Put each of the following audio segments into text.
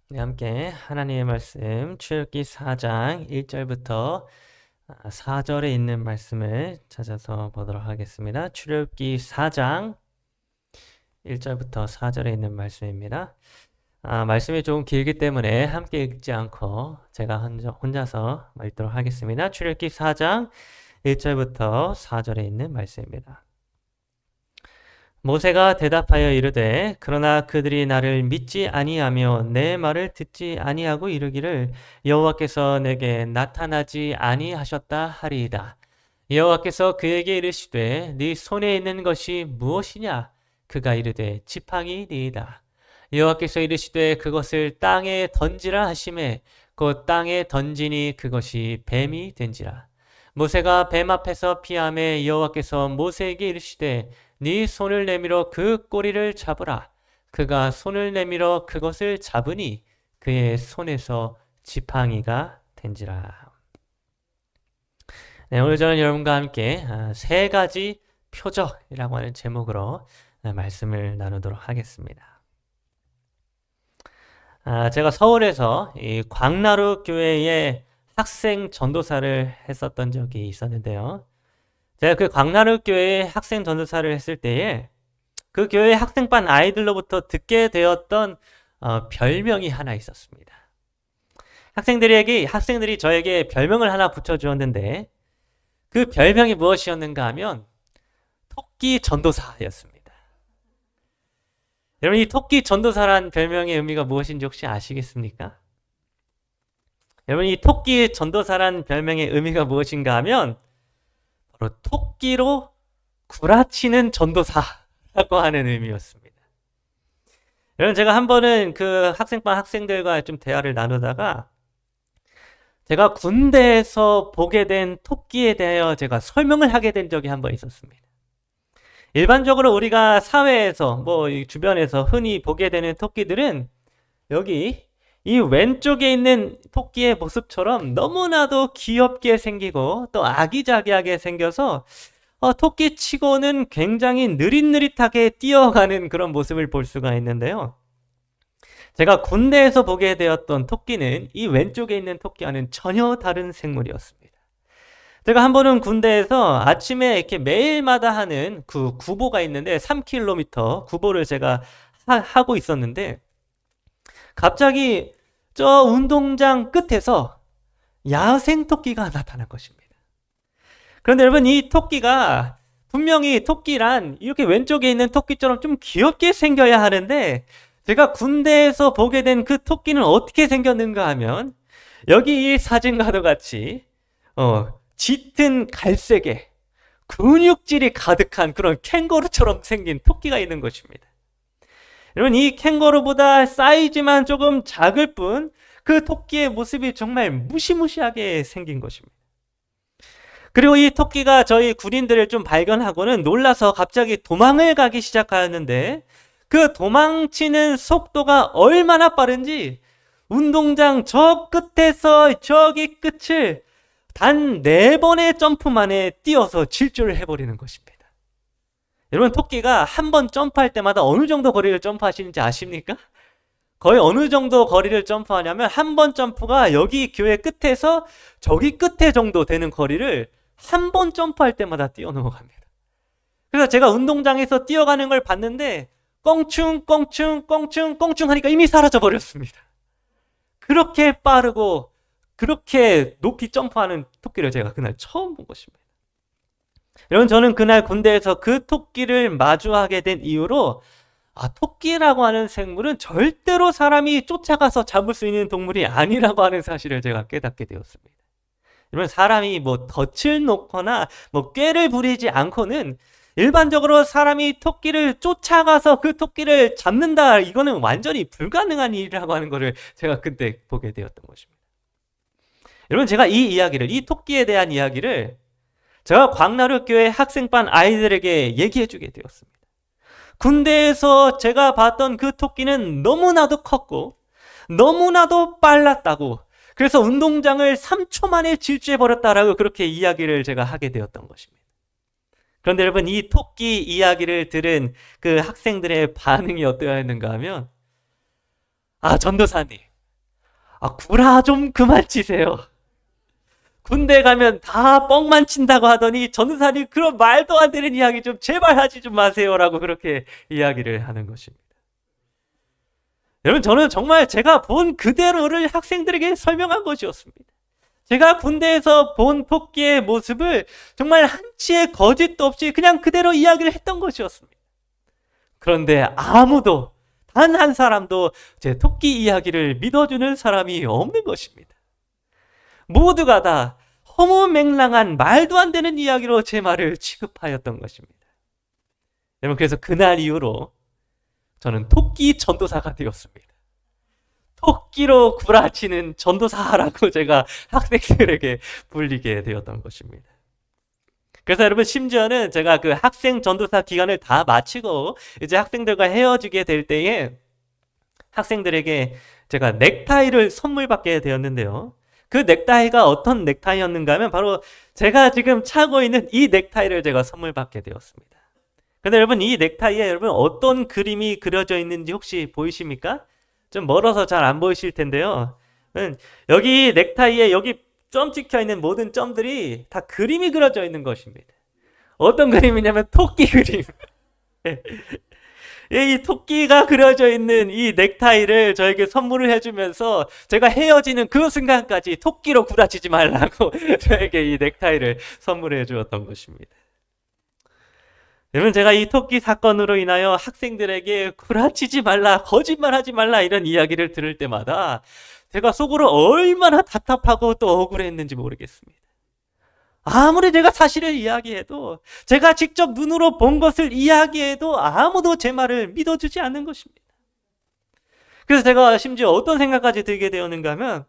네, 함께 하나님의 말씀 출애굽기 4장 1절부터 4절에 있는 말씀을 찾아서 보도록 하겠습니다. 출애굽기 4장 1절부터 4절에 있는 말씀입니다. 말씀이 조금 길기 때문에 함께 읽지 않고 제가 혼자서 읽도록 하겠습니다. 출애굽기 4장 1절부터 4절에 있는 말씀입니다. 모세가 대답하여 이르되 그러나 그들이 나를 믿지 아니하며 내 말을 듣지 아니하고 이르기를 여호와께서 내게 나타나지 아니하셨다 하리이다. 여호와께서 그에게 이르시되 네 손에 있는 것이 무엇이냐? 그가 이르되 지팡이니이다. 여호와께서 이르시되 그것을 땅에 던지라 하시매 곧 땅에 던지니 그것이 뱀이 된지라. 모세가 뱀 앞에서 피하매 여호와께서 모세에게 이르시되 네 손을 내밀어 그 꼬리를 잡으라. 그가 손을 내밀어 그것을 잡으니 그의 손에서 지팡이가 된지라. 네, 오늘 저는 여러분과 함께 세 가지 표적이라고 하는 제목으로 말씀을 나누도록 하겠습니다. 제가 서울에서 이 광나루 교회에 학생 전도사를 했었던 적이 있었는데요. 제가 그 광나루 교회에 학생 전도사를 했을 때에 그 교회 학생반 아이들로부터 듣게 되었던 별명이 하나 있었습니다. 학생들이 저에게 별명을 하나 붙여주었는데 그 별명이 무엇이었는가 하면 토끼 전도사였습니다. 여러분, 이 토끼 전도사란 별명의 의미가 무엇인지 혹시 아시겠습니까? 여러분, 이 토끼 전도사란 별명의 의미가 무엇인가 하면 바로 토끼로 구라치는 전도사라고 하는 의미였습니다. 여러분, 제가 한 번은 그 학생반 학생들과 좀 대화를 나누다가 제가 군대에서 보게 된 토끼에 대하여 제가 설명을 하게 된 적이 한 번 있었습니다. 일반적으로 우리가 사회에서 주변에서 흔히 보게 되는 토끼들은 여기 이 왼쪽에 있는 토끼의 모습처럼 너무나도 귀엽게 생기고 또 아기자기하게 생겨서 토끼치고는 굉장히 느릿느릿하게 뛰어가는 그런 모습을 볼 수가 있는데요. 제가 군대에서 보게 되었던 토끼는 이 왼쪽에 있는 토끼와는 전혀 다른 생물이었습니다. 제가 한 번은 군대에서 아침에 이렇게 매일마다 하는 그 구보가 있는데 3km 구보를 제가 하고 있었는데 갑자기 저 운동장 끝에서 야생 토끼가 나타난 것입니다. 그런데 여러분, 이 토끼가 분명히 토끼란 이렇게 왼쪽에 있는 토끼처럼 좀 귀엽게 생겨야 하는데 제가 군대에서 보게 된 그 토끼는 어떻게 생겼는가 하면 여기 이 사진과도 같이 짙은 갈색에 근육질이 가득한 그런 캥거루처럼 생긴 토끼가 있는 것입니다. 여러분, 이 캥거루보다 사이즈만 조금 작을 뿐 그 토끼의 모습이 정말 무시무시하게 생긴 것입니다. 그리고 이 토끼가 저희 군인들을 좀 발견하고는 놀라서 갑자기 도망을 가기 시작하였는데 그 도망치는 속도가 얼마나 빠른지 운동장 저 끝에서 저기 끝을 단 4번의 점프 만에 뛰어서 질주를 해버리는 것입니다. 여러분, 토끼가 한 번 점프할 때마다 어느 정도 거리를 점프하시는지 아십니까? 거의 어느 정도 거리를 점프하냐면 한 번 점프가 여기 교회 끝에서 저기 끝에 정도 되는 거리를 한 번 점프할 때마다 뛰어 넘어갑니다. 그래서 제가 운동장에서 뛰어가는 걸 봤는데 껑충 껑충 껑충 껑충 하니까 이미 사라져 버렸습니다. 그렇게 빠르고 그렇게 높이 점프하는 토끼를 제가 그날 처음 본 것입니다. 여러분, 저는 그날 군대에서 그 토끼를 마주하게 된 이후로 토끼라고 하는 생물은 절대로 사람이 쫓아가서 잡을 수 있는 동물이 아니라고 하는 사실을 제가 깨닫게 되었습니다. 여러분, 사람이 덫을 놓거나 꾀를 부리지 않고는 일반적으로 사람이 토끼를 쫓아가서 그 토끼를 잡는다, 이거는 완전히 불가능한 일이라고 하는 것을 제가 그때 보게 되었던 것입니다. 여러분, 제가 이 토끼에 대한 이야기를 제가 광나루 교회 학생반 아이들에게 얘기해 주게 되었습니다. 군대에서 제가 봤던 그 토끼는 너무나도 컸고 너무나도 빨랐다고, 그래서 운동장을 3초 만에 질주해 버렸다라고 그렇게 이야기를 제가 하게 되었던 것입니다. 그런데 여러분, 이 토끼 이야기를 들은 그 학생들의 반응이 어떠했는가 하면 전도사님, 구라 좀 그만 치세요. 군대 가면 다 뻥만 친다고 하더니 전도사님 그런 말도 안 되는 이야기 좀 제발 하지 좀 마세요라고 그렇게 이야기를 하는 것입니다. 여러분, 저는 정말 제가 본 그대로를 학생들에게 설명한 것이었습니다. 제가 군대에서 본 토끼의 모습을 정말 한치의 거짓도 없이 그냥 그대로 이야기를 했던 것이었습니다. 그런데 아무도, 단 한 사람도 제 토끼 이야기를 믿어주는 사람이 없는 것입니다. 모두가 다 허무맹랑한 말도 안 되는 이야기로 제 말을 취급하였던 것입니다. 여러분, 그래서 그날 이후로 저는 토끼 전도사가 되었습니다. 토끼로 구라치는 전도사라고 제가 학생들에게 불리게 되었던 것입니다. 그래서 여러분, 심지어는 제가 그 학생 전도사 기간을 다 마치고 이제 학생들과 헤어지게 될 때에 학생들에게 제가 넥타이를 선물 받게 되었는데요. 그 넥타이가 어떤 넥타이였는가 하면 바로 제가 지금 차고 있는 이 넥타이를 제가 선물 받게 되었습니다. 근데 여러분, 이 넥타이에 여러분 어떤 그림이 그려져 있는지 혹시 보이십니까? 좀 멀어서 잘 안 보이실 텐데요. 여기 넥타이에 여기 점 찍혀 있는 모든 점들이 다 그림이 그려져 있는 것입니다. 어떤 그림이냐면 토끼 그림. 이 토끼가 그려져 있는 이 넥타이를 저에게 선물을 해주면서 제가 헤어지는 그 순간까지 토끼로 구라치지 말라고 저에게 이 넥타이를 선물해 주었던 것입니다. 여러분, 제가 이 토끼 사건으로 인하여 학생들에게 구라치지 말라, 거짓말하지 말라 이런 이야기를 들을 때마다 제가 속으로 얼마나 답답하고 또 억울했는지 모르겠습니다. 아무리 제가 사실을 이야기해도, 제가 직접 눈으로 본 것을 이야기해도 아무도 제 말을 믿어주지 않는 것입니다. 그래서 제가 심지어 어떤 생각까지 들게 되었는가 하면,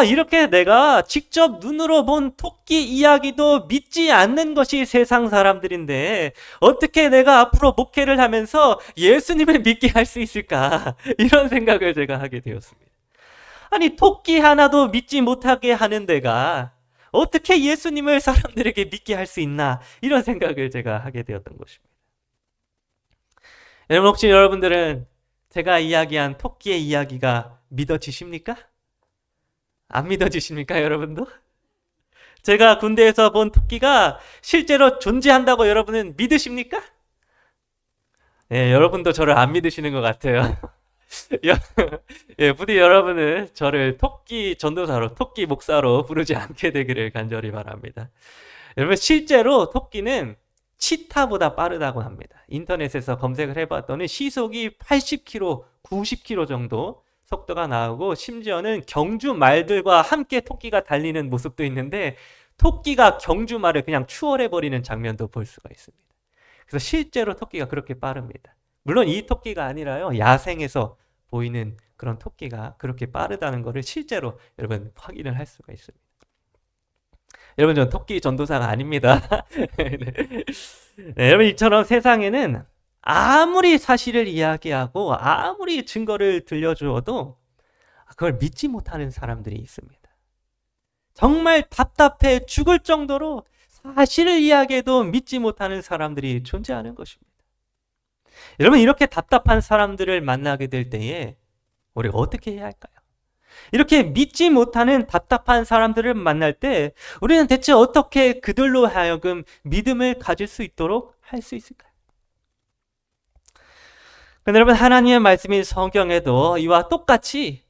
이렇게 내가 직접 눈으로 본 토끼 이야기도 믿지 않는 것이 세상 사람들인데 어떻게 내가 앞으로 목회를 하면서 예수님을 믿게 할 수 있을까? 이런 생각을 제가 하게 되었습니다. 아니, 토끼 하나도 믿지 못하게 하는 데가 어떻게 예수님을 사람들에게 믿게 할 수 있나? 이런 생각을 제가 하게 되었던 것입니다. 여러분, 혹시 여러분들은 제가 이야기한 토끼의 이야기가 믿어지십니까? 안 믿어지십니까, 여러분도? 제가 군대에서 본 토끼가 실제로 존재한다고 여러분은 믿으십니까? 예, 여러분도 저를 안 믿으시는 것 같아요. 예, 부디 여러분은 저를 토끼 전도사로, 토끼 목사로 부르지 않게 되기를 간절히 바랍니다. 여러분, 실제로 토끼는 치타보다 빠르다고 합니다. 인터넷에서 검색을 해봤더니 시속이 80km, 90km 정도 속도가 나오고, 심지어는 경주 말들과 함께 토끼가 달리는 모습도 있는데 토끼가 경주 말을 그냥 추월해버리는 장면도 볼 수가 있습니다. 그래서 실제로 토끼가 그렇게 빠릅니다. 물론 이 토끼가 아니라요, 야생에서 보이는 그런 토끼가 그렇게 빠르다는 것을 실제로 여러분 확인을 할 수가 있습니다. 여러분, 저는 토끼 전도사가 아닙니다. 네, 여러분, 이처럼 세상에는 아무리 사실을 이야기하고 아무리 증거를 들려주어도 그걸 믿지 못하는 사람들이 있습니다. 정말 답답해 죽을 정도로 사실을 이야기해도 믿지 못하는 사람들이 존재하는 것입니다. 여러분, 이렇게 답답한 사람들을 만나게 될 때에 우리가 어떻게 해야 할까요? 이렇게 믿지 못하는 답답한 사람들을 만날 때 우리는 대체 어떻게 그들로 하여금 믿음을 가질 수 있도록 할 수 있을까요? 근데 여러분, 하나님의 말씀인 성경에도 이와 똑같이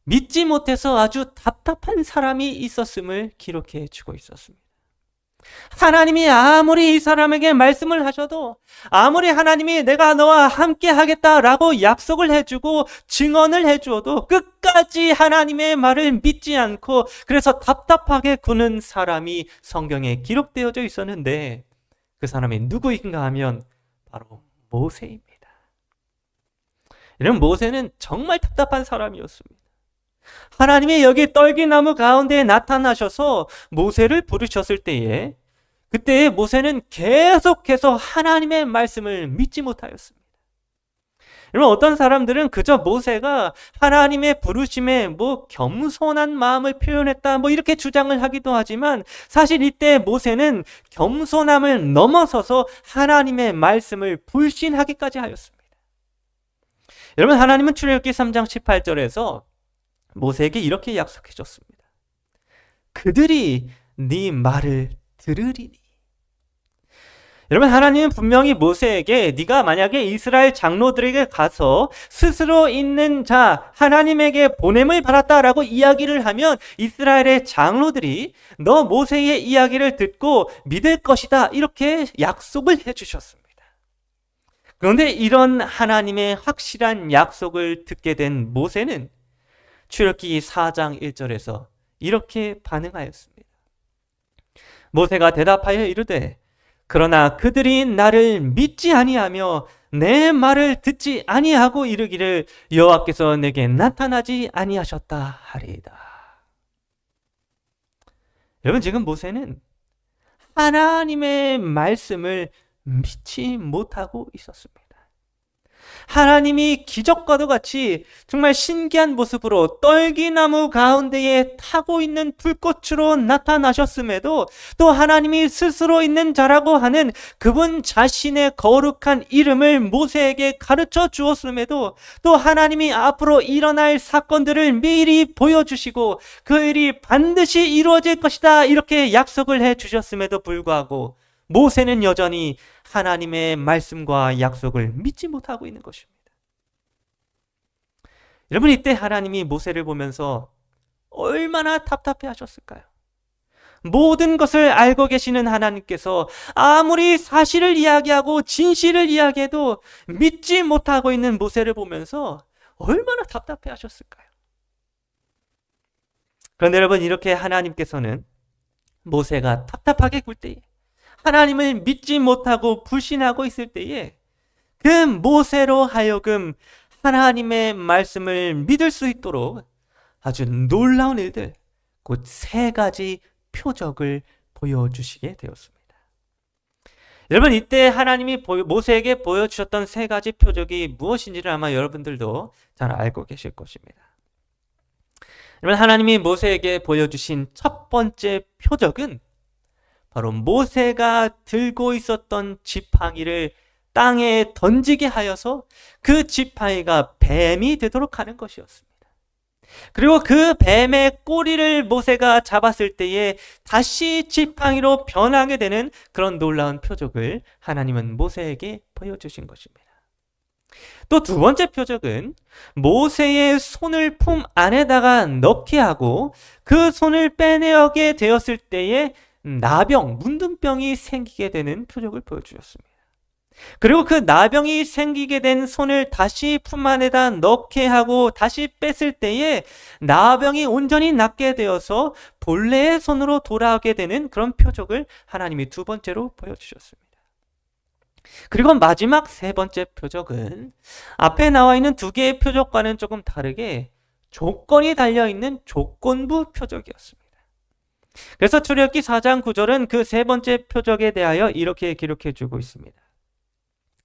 믿지 못해서 아주 답답한 사람이 있었음을 기록해 주고 있었습니다. 하나님이 아무리 이 사람에게 말씀을 하셔도, 아무리 하나님이 내가 너와 함께 하겠다라고 약속을 해주고 증언을 해주어도 끝까지 하나님의 말을 믿지 않고 그래서 답답하게 구는 사람이 성경에 기록되어져 있었는데, 그 사람이 누구인가 하면 바로 모세입니다. 이런 모세는 정말 답답한 사람이었습니다. 하나님이 여기 떨기나무 가운데 나타나셔서 모세를 부르셨을 때에, 그때 모세는 계속해서 하나님의 말씀을 믿지 못하였습니다. 여러분, 어떤 사람들은 그저 모세가 하나님의 부르심에 겸손한 마음을 표현했다 이렇게 주장을 하기도 하지만, 사실 이때 모세는 겸손함을 넘어서서 하나님의 말씀을 불신하기까지 하였습니다. 여러분, 하나님은 출애굽기 3장 18절에서 모세에게 이렇게 약속해 줬습니다. 그들이 네 말을 들으리니. 여러분, 하나님은 분명히 모세에게 네가 만약에 이스라엘 장로들에게 가서 스스로 있는 자 하나님에게 보냄을 받았다라고 이야기를 하면 이스라엘의 장로들이 너 모세의 이야기를 듣고 믿을 것이다, 이렇게 약속을 해주셨습니다. 그런데 이런 하나님의 확실한 약속을 듣게 된 모세는 출애굽기 4장 1절에서 이렇게 반응하였습니다. 모세가 대답하여 이르되 그러나 그들이 나를 믿지 아니하며 내 말을 듣지 아니하고 이르기를 여호와께서 내게 나타나지 아니하셨다 하리이다. 여러분, 지금 모세는 하나님의 말씀을 믿지 못하고 있었습니다. 하나님이 기적과도 같이 정말 신기한 모습으로 떨기나무 가운데에 타고 있는 불꽃으로 나타나셨음에도 또 하나님이 스스로 있는 자라고 하는 그분 자신의 거룩한 이름을 모세에게 가르쳐 주었음에도 또 하나님이 앞으로 일어날 사건들을 미리 보여주시고 그 일이 반드시 이루어질 것이다, 이렇게 약속을 해 주셨음에도 불구하고 모세는 여전히 하나님의 말씀과 약속을 믿지 못하고 있는 것입니다. 여러분, 이때 하나님이 모세를 보면서 얼마나 답답해 하셨을까요? 모든 것을 알고 계시는 하나님께서 아무리 사실을 이야기하고 진실을 이야기해도 믿지 못하고 있는 모세를 보면서 얼마나 답답해 하셨을까요? 그런데 여러분, 이렇게 하나님께서는 모세가 답답하게 굴 때에, 하나님을 믿지 못하고 불신하고 있을 때에 그 모세로 하여금 하나님의 말씀을 믿을 수 있도록 아주 놀라운 일들, 곧 3가지 표적을 보여주시게 되었습니다. 여러분, 이때 하나님이 모세에게 보여주셨던 3가지 표적이 무엇인지를 아마 여러분들도 잘 알고 계실 것입니다. 여러분, 하나님이 모세에게 보여주신 첫 번째 표적은 바로 모세가 들고 있었던 지팡이를 땅에 던지게 하여서 그 지팡이가 뱀이 되도록 하는 것이었습니다. 그리고 그 뱀의 꼬리를 모세가 잡았을 때에 다시 지팡이로 변하게 되는 그런 놀라운 표적을 하나님은 모세에게 보여주신 것입니다. 또 2번째 표적은 모세의 손을 품 안에다가 넣게 하고 그 손을 빼내게 되었을 때에 나병, 문둥병이 생기게 되는 표적을 보여주셨습니다. 그리고 그 나병이 생기게 된 손을 다시 품 안에다 넣게 하고 다시 뺐을 때에 나병이 온전히 낫게 되어서 본래의 손으로 돌아오게 되는 그런 표적을 하나님이 2번째로 보여주셨습니다. 그리고 마지막 3번째 표적은 앞에 나와 있는 2개의 표적과는 조금 다르게 조건이 달려있는 조건부 표적이었습니다. 그래서 출애굽기 4장 9절은 그 3번째 표적에 대하여 이렇게 기록해 주고 있습니다.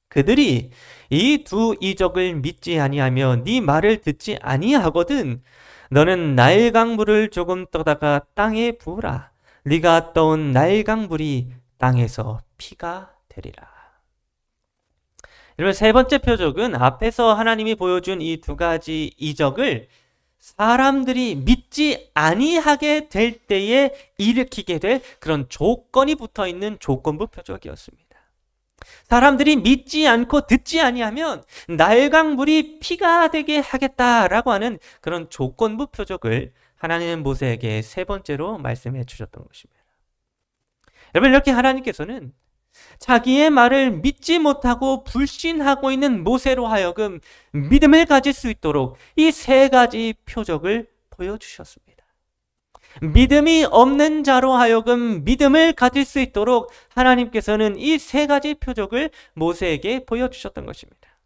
그들이 이 2 이적을 믿지 아니하며 네 말을 듣지 아니하거든 너는 나일강물을 조금 떠다가 땅에 부으라. 네가 떠온 나일강물이 땅에서 피가 되리라. 여러분, 3번째 표적은 앞에서 하나님이 보여준 이 2가지 이적을 사람들이 믿지 아니하게 될 때에 일으키게 될 그런 조건이 붙어있는 조건부 표적이었습니다. 사람들이 믿지 않고 듣지 아니하면 나일강물이 피가 되게 하겠다라고 하는 그런 조건부 표적을 하나님은 모세에게 3번째로 말씀해 주셨던 것입니다. 여러분, 이렇게 하나님께서는 자기의 말을 믿지 못하고 불신하고 있는 모세로 하여금 믿음을 가질 수 있도록 이 3가지 표적을 보여주셨습니다. 믿음이 없는 자로 하여금 믿음을 가질 수 있도록 하나님께서는 이 3가지 표적을 모세에게 보여주셨던 것입니다.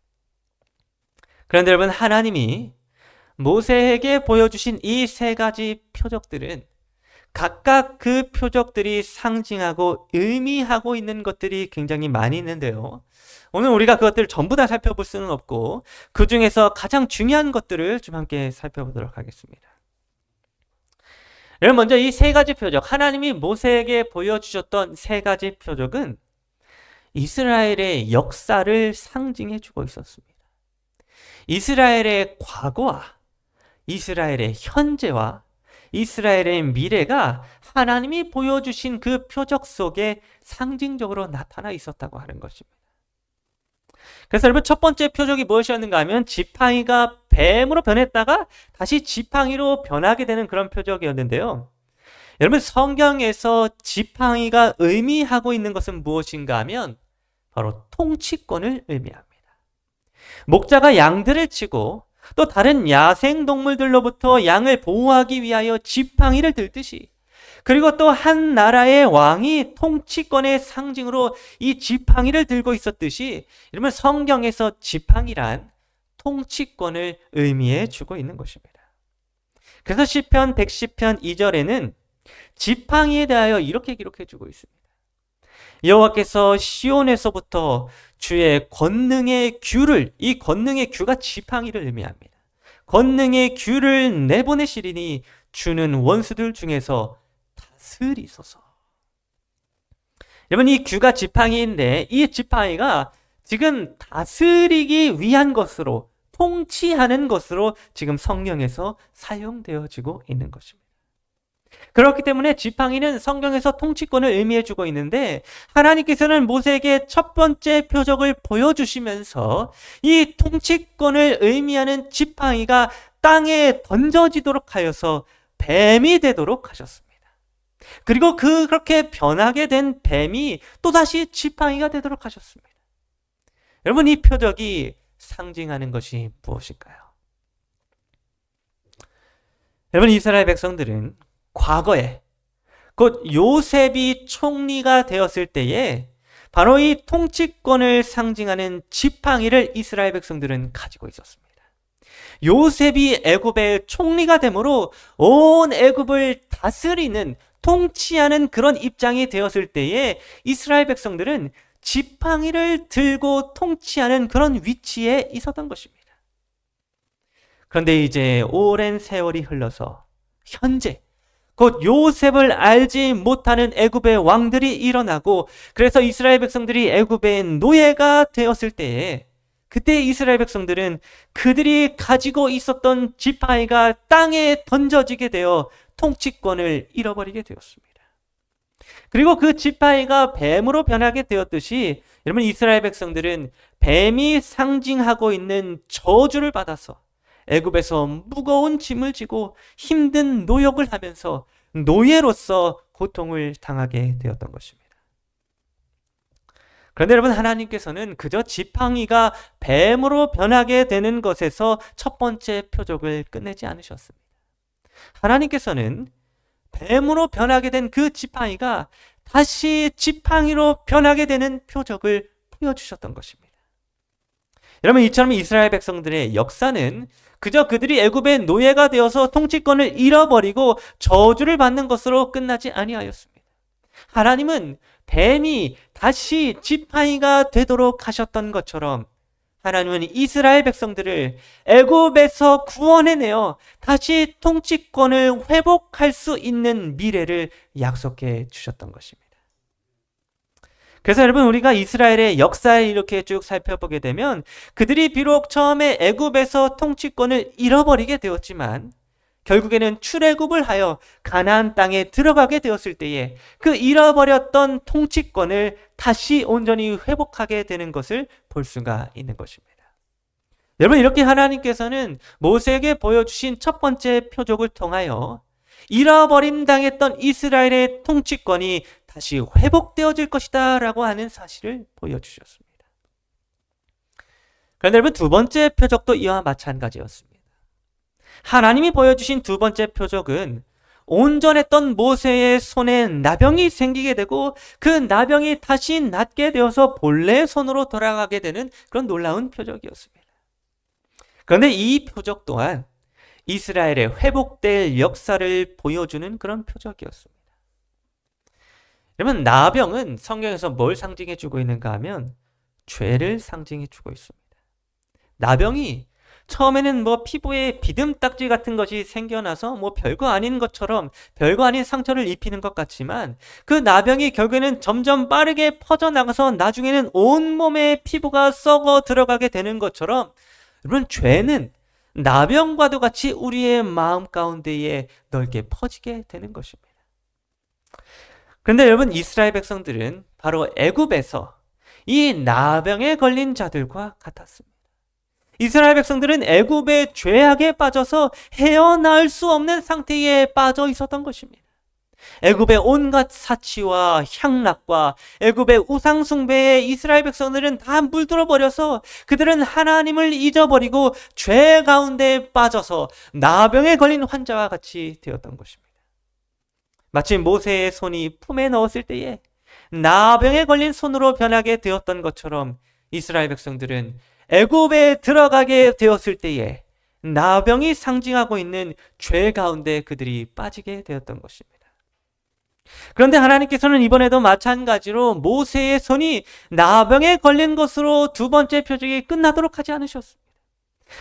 그런데 여러분, 하나님이 모세에게 보여주신 이 3가지 표적들은 각각 그 표적들이 상징하고 의미하고 있는 것들이 굉장히 많이 있는데요. 오늘 우리가 그것들을 전부 다 살펴볼 수는 없고 그 중에서 가장 중요한 것들을 좀 함께 살펴보도록 하겠습니다. 여러분, 먼저 이 3가지 표적, 하나님이 모세에게 보여주셨던 3가지 표적은 이스라엘의 역사를 상징해 주고 있었습니다. 이스라엘의 과거와 이스라엘의 현재와 이스라엘의 미래가 하나님이 보여주신 그 표적 속에 상징적으로 나타나 있었다고 하는 것입니다. 그래서 여러분 첫 번째 표적이 무엇이었는가 하면 지팡이가 뱀으로 변했다가 다시 지팡이로 변하게 되는 그런 표적이었는데요. 여러분 성경에서 지팡이가 의미하고 있는 것은 무엇인가 하면 바로 통치권을 의미합니다. 목자가 양들을 치고 또 다른 야생동물들로부터 양을 보호하기 위하여 지팡이를 들듯이, 그리고 또 한 나라의 왕이 통치권의 상징으로 이 지팡이를 들고 있었듯이, 이러면 성경에서 지팡이란 통치권을 의미해 주고 있는 것입니다. 그래서 시편 110편 2절에는 지팡이에 대하여 이렇게 기록해 주고 있습니다. 여호와께서 시온에서부터 주의 권능의 규를, 이 권능의 규가 지팡이를 의미합니다. 권능의 규를 내보내시리니 주는 원수들 중에서 다스리소서. 여러분 이 규가 지팡이인데 이 지팡이가 지금 다스리기 위한 것으로, 통치하는 것으로 지금 성경에서 사용되어지고 있는 것입니다. 그렇기 때문에 지팡이는 성경에서 통치권을 의미해 주고 있는데, 하나님께서는 모세에게 첫 번째 표적을 보여주시면서 이 통치권을 의미하는 지팡이가 땅에 던져지도록 하여서 뱀이 되도록 하셨습니다. 그리고 그렇게 변하게 된 뱀이 또다시 지팡이가 되도록 하셨습니다. 여러분 이 표적이 상징하는 것이 무엇일까요? 여러분 이스라엘 백성들은 과거에 곧 요셉이 총리가 되었을 때에 바로 이 통치권을 상징하는 지팡이를 이스라엘 백성들은 가지고 있었습니다. 요셉이 애굽의 총리가 되므로 온 애굽을 다스리는, 통치하는 그런 입장이 되었을 때에 이스라엘 백성들은 지팡이를 들고 통치하는 그런 위치에 있었던 것입니다. 그런데 이제 오랜 세월이 흘러서 현재 곧 요셉을 알지 못하는 애굽의 왕들이 일어나고, 그래서 이스라엘 백성들이 애굽의 노예가 되었을 때에, 그때 이스라엘 백성들은 그들이 가지고 있었던 지팡이가 땅에 던져지게 되어 통치권을 잃어버리게 되었습니다. 그리고 그 지팡이가 뱀으로 변하게 되었듯이, 여러분 이스라엘 백성들은 뱀이 상징하고 있는 저주를 받아서 애굽에서 무거운 짐을 지고 힘든 노역을 하면서 노예로서 고통을 당하게 되었던 것입니다. 그런데 여러분 하나님께서는 그저 지팡이가 뱀으로 변하게 되는 것에서 첫 번째 표적을 끝내지 않으셨습니다. 하나님께서는 뱀으로 변하게 된 그 지팡이가 다시 지팡이로 변하게 되는 표적을 보여주셨던 것입니다. 여러분 이처럼 이스라엘 백성들의 역사는 그저 그들이 애굽의 노예가 되어서 통치권을 잃어버리고 저주를 받는 것으로 끝나지 아니하였습니다. 하나님은 뱀이 다시 지팡이가 되도록 하셨던 것처럼 하나님은 이스라엘 백성들을 애굽에서 구원해내어 다시 통치권을 회복할 수 있는 미래를 약속해 주셨던 것입니다. 그래서 여러분 우리가 이스라엘의 역사를 이렇게 쭉 살펴보게 되면 그들이 비록 처음에 애굽에서 통치권을 잃어버리게 되었지만 결국에는 출애굽을 하여 가나안 땅에 들어가게 되었을 때에 그 잃어버렸던 통치권을 다시 온전히 회복하게 되는 것을 볼 수가 있는 것입니다. 여러분 이렇게 하나님께서는 모세에게 보여주신 첫 번째 표적을 통하여 잃어버림 당했던 이스라엘의 통치권이 다시 회복되어질 것이다 라고 하는 사실을 보여주셨습니다. 그런데 여러분 두 번째 표적도 이와 마찬가지였습니다. 하나님이 보여주신 두 번째 표적은 온전했던 모세의 손에 나병이 생기게 되고 그 나병이 다시 낫게 되어서 본래의 손으로 돌아가게 되는 그런 놀라운 표적이었습니다. 그런데 이 표적 또한 이스라엘의 회복될 역사를 보여주는 그런 표적이었습니다. 여러분 나병은 성경에서 뭘 상징해 주고 있는가 하면 죄를 상징해 주고 있습니다. 나병이 처음에는 피부에 비듬딱지 같은 것이 생겨나서 별거 아닌 것처럼 별거 아닌 상처를 입히는 것 같지만 그 나병이 결국에는 점점 빠르게 퍼져나가서 나중에는 온몸에 피부가 썩어 들어가게 되는 것처럼 여러분 죄는 나병과도 같이 우리의 마음 가운데에 넓게 퍼지게 되는 것입니다. 그런데 여러분, 이스라엘 백성들은 바로 애굽에서 이 나병에 걸린 자들과 같았습니다. 이스라엘 백성들은 애굽의 죄악에 빠져서 헤어나올 수 없는 상태에 빠져 있었던 것입니다. 애굽의 온갖 사치와 향락과 애굽의 우상 숭배에 이스라엘 백성들은 다 물들어 버려서 그들은 하나님을 잊어버리고 죄 가운데 빠져서 나병에 걸린 환자와 같이 되었던 것입니다. 마치 모세의 손이 품에 넣었을 때에 나병에 걸린 손으로 변하게 되었던 것처럼 이스라엘 백성들은 애굽에 들어가게 되었을 때에 나병이 상징하고 있는 죄 가운데 그들이 빠지게 되었던 것입니다. 그런데 하나님께서는 이번에도 마찬가지로 모세의 손이 나병에 걸린 것으로 두 번째 표적이 끝나도록 하지 않으셨습니다.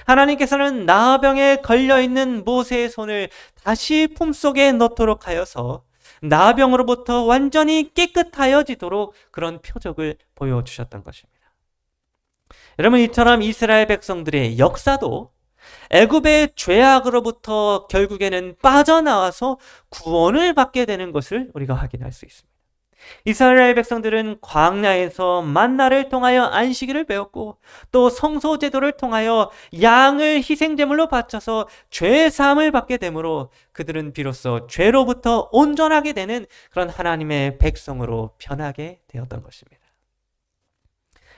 하나님께서는 나병에 걸려있는 모세의 손을 다시 품속에 넣도록 하여서 나병으로부터 완전히 깨끗하여지도록 그런 표적을 보여주셨던 것입니다. 여러분, 이처럼 이스라엘 백성들의 역사도 애굽의 죄악으로부터 결국에는 빠져나와서 구원을 받게 되는 것을 우리가 확인할 수 있습니다. 이스라엘 백성들은 광야에서 만나를 통하여 안식일을 배웠고 또 성소 제도를 통하여 양을 희생제물로 바쳐서 죄 사함을 받게 되므로 그들은 비로소 죄로부터 온전하게 되는 그런 하나님의 백성으로 변하게 되었던 것입니다.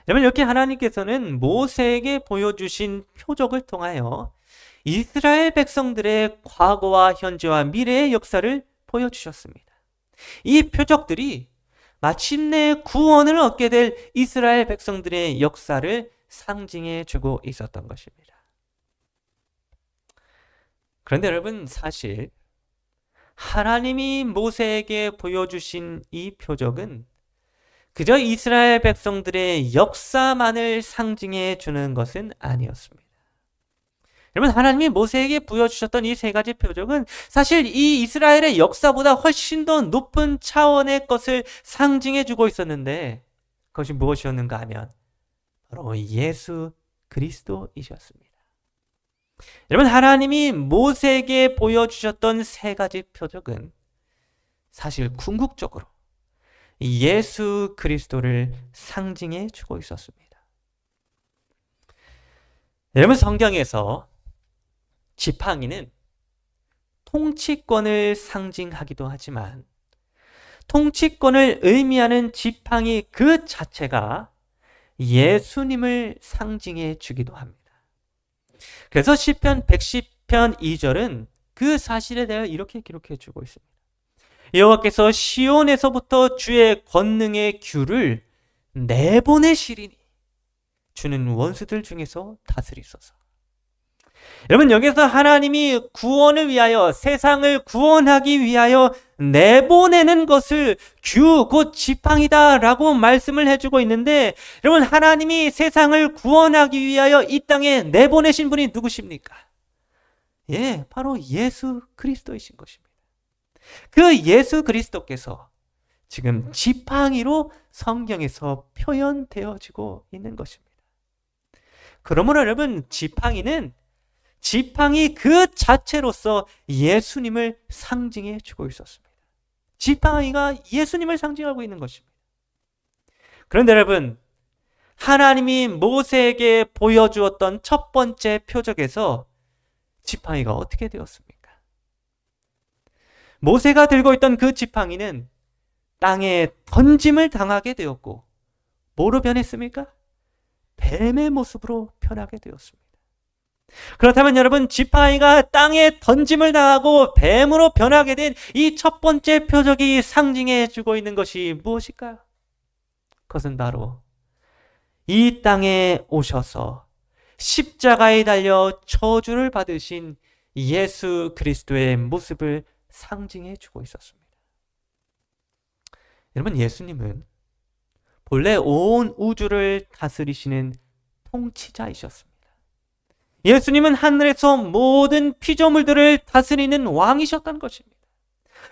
여러분, 이렇게 하나님께서는 모세에게 보여주신 표적을 통하여 이스라엘 백성들의 과거와 현재와 미래의 역사를 보여주셨습니다. 이 표적들이 마침내 구원을 얻게 될 이스라엘 백성들의 역사를 상징해 주고 있었던 것입니다. 그런데 여러분, 사실 하나님이 모세에게 보여주신 이 표적은 그저 이스라엘 백성들의 역사만을 상징해 주는 것은 아니었습니다. 여러분, 하나님이 모세에게 보여주셨던 이 세 가지 표적은 사실 이 이스라엘의 역사보다 훨씬 더 높은 차원의 것을 상징해 주고 있었는데 그것이 무엇이었는가 하면 바로 예수 그리스도이셨습니다. 여러분, 하나님이 모세에게 보여주셨던 세 가지 표적은 사실 궁극적으로 예수 그리스도를 상징해 주고 있었습니다. 여러분, 성경에서 지팡이는 통치권을 상징하기도 하지만 통치권을 의미하는 지팡이 그 자체가 예수님을 상징해 주기도 합니다. 그래서 시편 110편 2절은 그 사실에 대해 이렇게 기록해 주고 있습니다. 여호와께서 시온에서부터 주의 권능의 규를 내보내시리니 주는 원수들 중에서 다스리소서. 여러분, 여기서 하나님이 구원을 위하여, 세상을 구원하기 위하여 내보내는 것을 규, 곧 지팡이다라고 말씀을 해주고 있는데, 여러분, 하나님이 세상을 구원하기 위하여 이 땅에 내보내신 분이 누구십니까? 예, 바로 예수 그리스도이신 것입니다. 그 예수 그리스도께서 지금 지팡이로 성경에서 표현되어지고 있는 것입니다. 그러므로 여러분, 지팡이 그 자체로서 예수님을 상징해 주고 있었습니다. 지팡이가 예수님을 상징하고 있는 것입니다. 그런데 여러분, 하나님이 모세에게 보여주었던 첫 번째 표적에서 지팡이가 어떻게 되었습니까? 모세가 들고 있던 그 지팡이는 땅에 던짐을 당하게 되었고 뭐로 변했습니까? 뱀의 모습으로 변하게 되었습니다. 그렇다면 여러분, 지팡이가 땅에 던짐을 당하고 뱀으로 변하게 된 이 첫 번째 표적이 상징해 주고 있는 것이 무엇일까요? 그것은 바로 이 땅에 오셔서 십자가에 달려 저주를 받으신 예수 그리스도의 모습을 상징해 주고 있었습니다. 여러분, 예수님은 본래 온 우주를 다스리시는 통치자이셨습니다. 예수님은 하늘에서 모든 피조물들을 다스리는 왕이셨던 것입니다.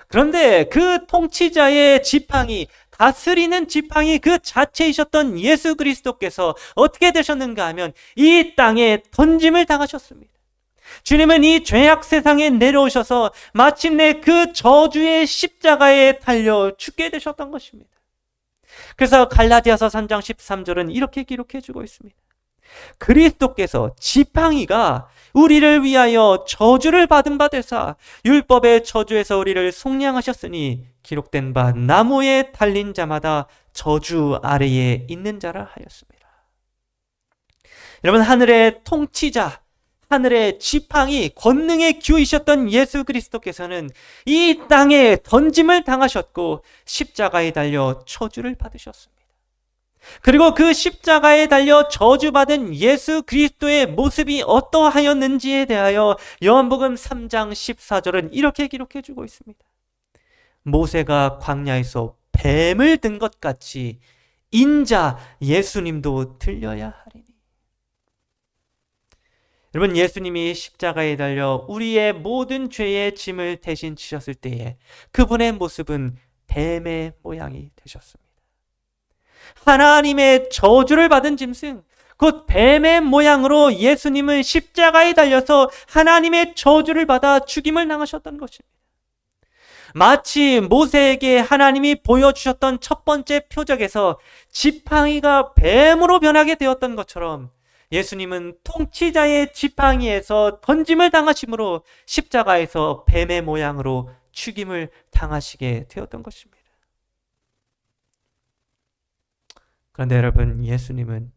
그런데 그 통치자의 지팡이, 다스리는 지팡이 그 자체이셨던 예수 그리스도께서 어떻게 되셨는가 하면 이 땅에 던짐을 당하셨습니다. 주님은 이 죄악 세상에 내려오셔서 마침내 그 저주의 십자가에 달려 죽게 되셨던 것입니다. 그래서 갈라디아서 3장 13절은 이렇게 기록해 주고 있습니다. 그리스도께서 지팡이가 우리를 위하여 저주를 받은 바 되사 율법의 저주에서 우리를 속량하셨으니 기록된 바 나무에 달린 자마다 저주 아래에 있는 자라 하였습니다. 여러분, 하늘의 통치자, 하늘의 지팡이, 권능의 기우이셨던 예수 그리스도께서는 이 땅에 던짐을 당하셨고 십자가에 달려 저주를 받으셨습니다. 그리고 그 십자가에 달려 저주받은 예수 그리스도의 모습이 어떠하였는지에 대하여 요한복음 3장 14절은 이렇게 기록해 주고 있습니다. 모세가 광야에서 뱀을 든 것 같이 인자 예수님도 들려야 하리니. 여러분, 예수님이 십자가에 달려 우리의 모든 죄의 짐을 대신 지셨을 때에 그분의 모습은 뱀의 모양이 되셨습니다. 하나님의 저주를 받은 짐승, 곧 뱀의 모양으로 예수님은 십자가에 달려서 하나님의 저주를 받아 죽임을 당하셨던 것입니다. 마치 모세에게 하나님이 보여주셨던 첫 번째 표적에서 지팡이가 뱀으로 변하게 되었던 것처럼 예수님은 통치자의 지팡이에서 던짐을 당하심으로 십자가에서 뱀의 모양으로 죽임을 당하시게 되었던 것입니다. 그런데 여러분, 예수님은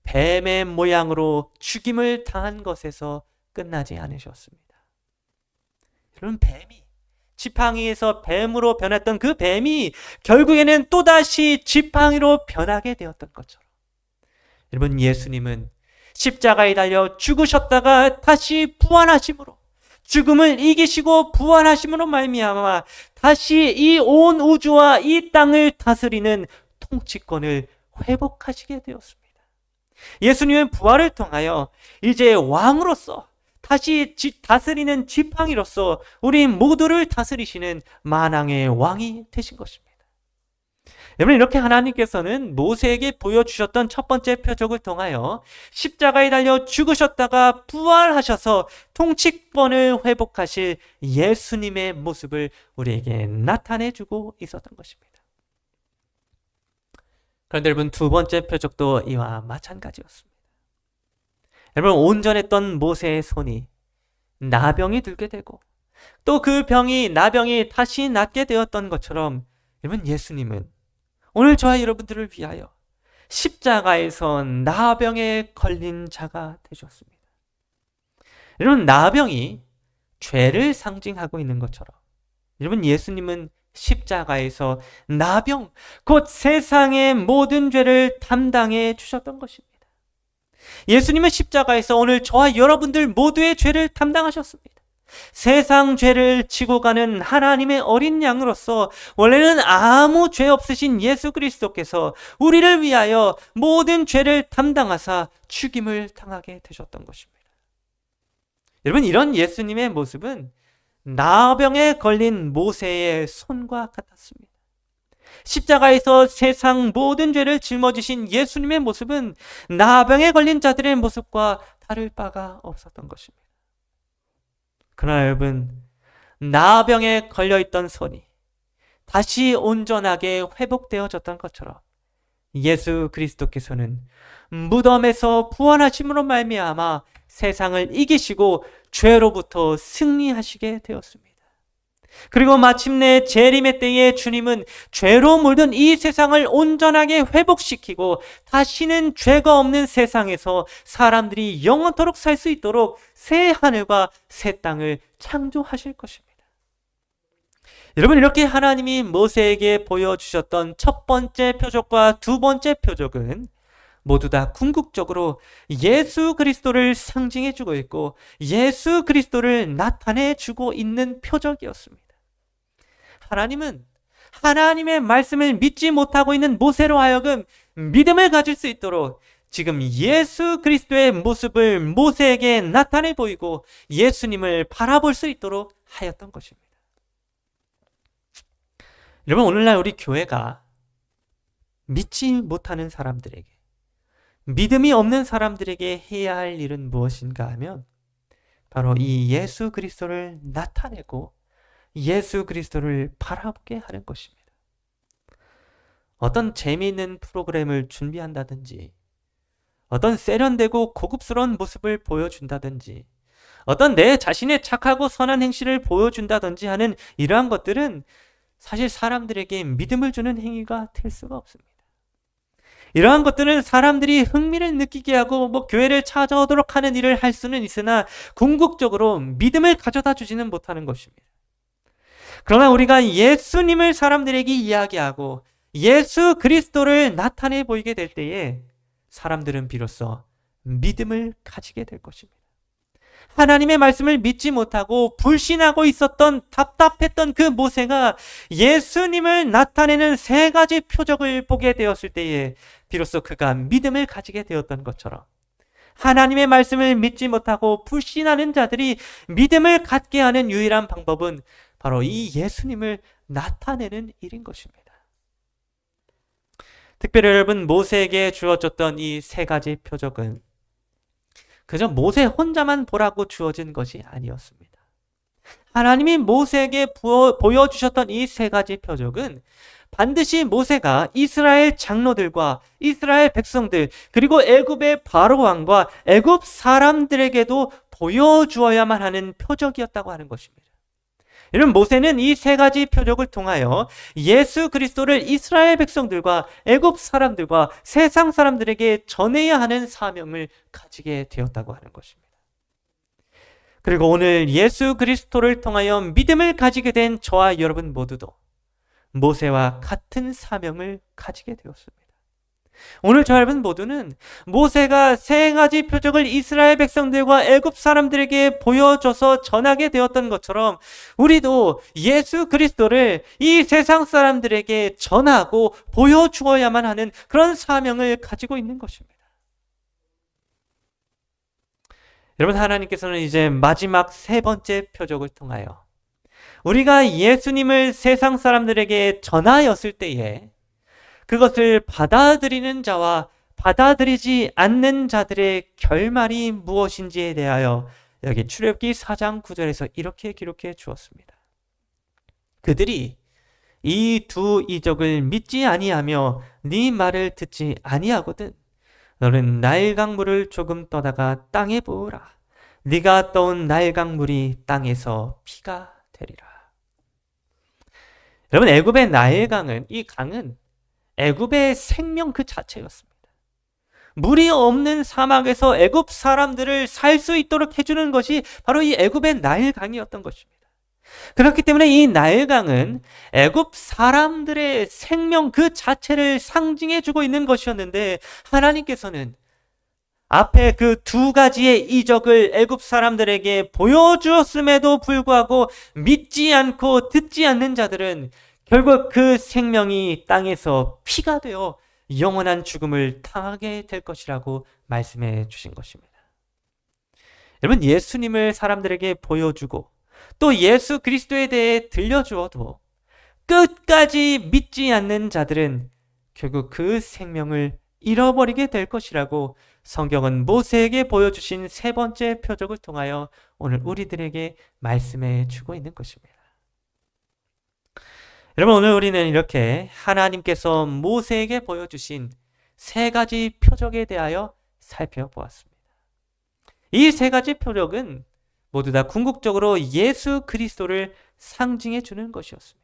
뱀의 모양으로 죽임을 당한 것에서 끝나지 않으셨습니다. 여러분, 뱀이 지팡이에서 뱀으로 변했던 그 뱀이 결국에는 또다시 지팡이로 변하게 되었던 것처럼 여러분, 예수님은 십자가에 달려 죽으셨다가 다시 부활하심으로, 죽음을 이기시고 부활하심으로 말미암아 다시 이 온 우주와 이 땅을 다스리는 통치권을 회복하시게 되었습니다. 예수님은 부활을 통하여 이제 왕으로서 다시 다스리는 지팡이로서 우리 모두를 다스리시는 만왕의 왕이 되신 것입니다. 여러분, 이렇게 하나님께서는 모세에게 보여주셨던 첫 번째 표적을 통하여 십자가에 달려 죽으셨다가 부활하셔서 통치권을 회복하실 예수님의 모습을 우리에게 나타내주고 있었던 것입니다. 그런데 여러분, 두 번째 표적도 이와 마찬가지였습니다. 여러분, 온전했던 모세의 손이 나병이 들게 되고 또 그 나병이 다시 낫게 되었던 것처럼 여러분, 예수님은 오늘 저와 여러분들을 위하여 십자가에서 나병에 걸린 자가 되셨습니다. 여러분, 나병이 죄를 상징하고 있는 것처럼 여러분, 예수님은 십자가에서 나병, 곧 세상의 모든 죄를 담당해 주셨던 것입니다. 예수님은 십자가에서 오늘 저와 여러분들 모두의 죄를 담당하셨습니다. 세상 죄를 지고 가는 하나님의 어린 양으로서 원래는 아무 죄 없으신 예수 그리스도께서 우리를 위하여 모든 죄를 담당하사 죽임을 당하게 되셨던 것입니다. 여러분, 이런 예수님의 모습은 나병에 걸린 모세의 손과 같았습니다. 십자가에서 세상 모든 죄를 짊어지신 예수님의 모습은 나병에 걸린 자들의 모습과 다를 바가 없었던 것입니다. 그러나 여러분, 나병에 걸려있던 손이 다시 온전하게 회복되어졌던 것처럼 예수 그리스도께서는 무덤에서 부활하심으로 말미암아 세상을 이기시고 죄로부터 승리하시게 되었습니다. 그리고 마침내 재림의 때에 주님은 죄로 물든 이 세상을 온전하게 회복시키고 다시는 죄가 없는 세상에서 사람들이 영원토록 살 수 있도록 새 하늘과 새 땅을 창조하실 것입니다. 여러분, 이렇게 하나님이 모세에게 보여주셨던 첫 번째 표적과 두 번째 표적은 모두 다 궁극적으로 예수 그리스도를 상징해주고 있고 예수 그리스도를 나타내주고 있는 표적이었습니다. 하나님은 하나님의 말씀을 믿지 못하고 있는 모세로 하여금 믿음을 가질 수 있도록 지금 예수 그리스도의 모습을 모세에게 나타내 보이고 예수님을 바라볼 수 있도록 하였던 것입니다. 여러분, 오늘날 우리 교회가 믿지 못하는 사람들에게, 믿음이 없는 사람들에게 해야 할 일은 무엇인가 하면 바로 이 예수 그리스도를 나타내고 예수 그리스도를 바라보게 하는 것입니다. 어떤 재미있는 프로그램을 준비한다든지, 어떤 세련되고 고급스러운 모습을 보여준다든지, 어떤 내 자신의 착하고 선한 행실을 보여준다든지 하는 이러한 것들은 사실 사람들에게 믿음을 주는 행위가 될 수가 없습니다. 이러한 것들은 사람들이 흥미를 느끼게 하고 교회를 찾아오도록 하는 일을 할 수는 있으나 궁극적으로 믿음을 가져다 주지는 못하는 것입니다. 그러나 우리가 예수님을 사람들에게 이야기하고 예수 그리스도를 나타내 보이게 될 때에 사람들은 비로소 믿음을 가지게 될 것입니다. 하나님의 말씀을 믿지 못하고 불신하고 있었던 답답했던 그 모세가 예수님을 나타내는 세 가지 표적을 보게 되었을 때에 비로소 그가 믿음을 가지게 되었던 것처럼 하나님의 말씀을 믿지 못하고 불신하는 자들이 믿음을 갖게 하는 유일한 방법은 바로 이 예수님을 나타내는 일인 것입니다. 특별히 여러분, 모세에게 주어졌던 이 세 가지 표적은 그저 모세 혼자만 보라고 주어진 것이 아니었습니다. 하나님이 모세에게 보여주셨던 이 세 가지 표적은 반드시 모세가 이스라엘 장로들과 이스라엘 백성들 그리고 애굽의 바로 왕과 애굽 사람들에게도 보여주어야만 하는 표적이었다고 하는 것입니다. 여러분, 모세는 이 세 가지 표적을 통하여 예수 그리스도를 이스라엘 백성들과 애굽 사람들과 세상 사람들에게 전해야 하는 사명을 가지게 되었다고 하는 것입니다. 그리고 오늘 예수 그리스도를 통하여 믿음을 가지게 된 저와 여러분 모두도 모세와 같은 사명을 가지게 되었습니다. 오늘 저 여러분 모두는 모세가 세 가지 표적을 이스라엘 백성들과 애굽 사람들에게 보여줘서 전하게 되었던 것처럼 우리도 예수 그리스도를 이 세상 사람들에게 전하고 보여주어야만 하는 그런 사명을 가지고 있는 것입니다. 여러분, 하나님께서는 이제 마지막 세 번째 표적을 통하여 우리가 예수님을 세상 사람들에게 전하였을 때에 그것을 받아들이는 자와 받아들이지 않는 자들의 결말이 무엇인지에 대하여 여기 출애굽기 4장 9절에서 이렇게 기록해 주었습니다. 그들이 이 두 이적을 믿지 아니하며 네 말을 듣지 아니하거든 너는 나일 강물을 조금 떠다가 땅에 부으라. 네가 떠온 나일 강물이 땅에서 피가 되리라. 여러분, 애굽의 나일 강은, 이 강은 애굽의 생명 그 자체였습니다. 물이 없는 사막에서 애굽 사람들을 살 수 있도록 해주는 것이 바로 이 애굽의 나일 강이었던 것입니다. 그렇기 때문에 이 나일 강은 애굽 사람들의 생명 그 자체를 상징해주고 있는 것이었는데 하나님께서는 앞에 그 두 가지의 이적을 애굽 사람들에게 보여주었음에도 불구하고 믿지 않고 듣지 않는 자들은 결국 그 생명이 땅에서 피가 되어 영원한 죽음을 당하게 될 것이라고 말씀해 주신 것입니다. 여러분, 예수님을 사람들에게 보여주고 또 예수 그리스도에 대해 들려주어도 끝까지 믿지 않는 자들은 결국 그 생명을 잃어버리게 될 것이라고 성경은 모세에게 보여주신 세 번째 표적을 통하여 오늘 우리들에게 말씀해 주고 있는 것입니다. 여러분, 오늘 우리는 이렇게 하나님께서 모세에게 보여주신 세 가지 표적에 대하여 살펴보았습니다. 이 세 가지 표적은 모두 다 궁극적으로 예수 그리스도를 상징해 주는 것이었습니다.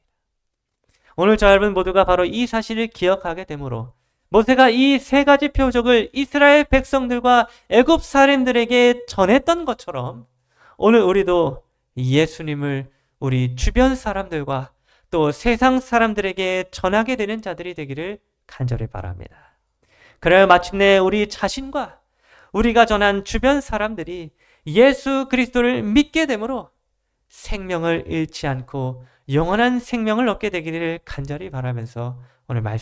오늘 저 여러분 모두가 바로 이 사실을 기억하게 되므로 모세가 이 세 가지 표적을 이스라엘 백성들과 애굽 사람들에게 전했던 것처럼 오늘 우리도 예수님을 우리 주변 사람들과 또 세상 사람들에게 전하게 되는 자들이 되기를 간절히 바랍니다. 그래야 마침내 우리 자신과 우리가 전한 주변 사람들이 예수 그리스도를 믿게 되므로 생명을 잃지 않고 영원한 생명을 얻게 되기를 간절히 바라면서 오늘 말씀